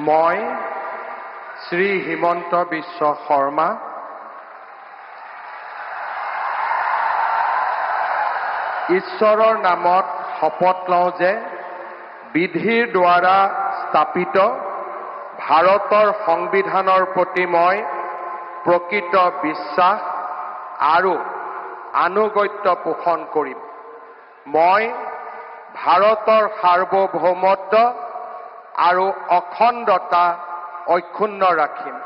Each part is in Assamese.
মই শ্ৰী হিমন্ত বিশ্ব শৰ্মা ঈশ্বৰৰ নামত শপত লওঁ যে বিধিৰ দ্বাৰা স্থাপিত ভাৰতৰ সংবিধানৰ প্ৰতি মই প্ৰকৃত বিশ্বাস আৰু আনুগত্য পোষণ কৰিম। মই ভাৰতৰ সাৰ্বভৌমত্ব আৰু অখণ্ডতা অক্ষুণ্ণ ৰাখিম।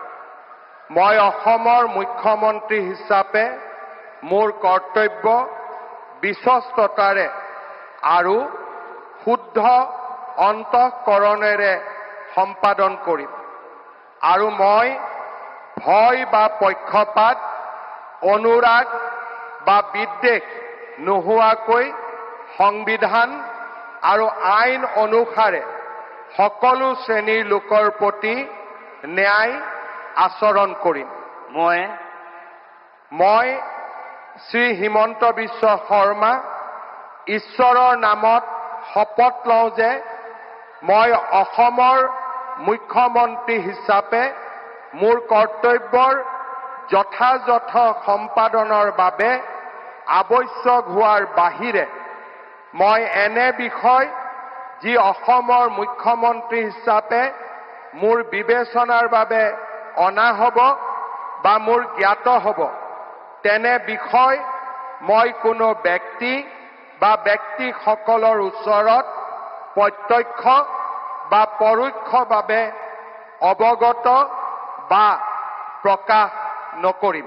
মই অসমৰ মুখ্যমন্ত্ৰী হিচাপে মোৰ কৰ্তব্য বিশ্বস্ততাৰে আৰু শুদ্ধ অন্তঃকৰণেৰে সম্পাদন কৰিম আৰু মই ভয় বা পক্ষপাত, অনুৰাগ বা বিদ্বেষ নোহোৱাকৈ সংবিধান আৰু আইন অনুসাৰে সকলো শ্ৰেণীৰ লোকৰ প্ৰতি ন্যায় আচৰণ কৰিম। মই শ্ৰী হিমন্ত বিশ্ব শৰ্মা ঈশ্বৰৰ নামত শপত লওঁ যে মই অসমৰ মুখ্যমন্ত্ৰী হিচাপে মোৰ কৰ্তব্যৰ যথাযথ সম্পাদনৰ বাবে আৱশ্যক হোৱাৰ বাহিৰে মই এনে বিষয় যি অসমৰ মুখ্যমন্ত্ৰী হিচাপে মোৰ বিবেচনাৰ বাবে অনা হ'ব বা মোৰ জ্ঞাত হ'ব তেনে বিষয় মই কোনো ব্যক্তি বা ব্যক্তিসকলৰ ওচৰত প্ৰত্যক্ষ বা পৰোক্ষভাৱে অৱগত বা প্ৰকাশ নকৰিম।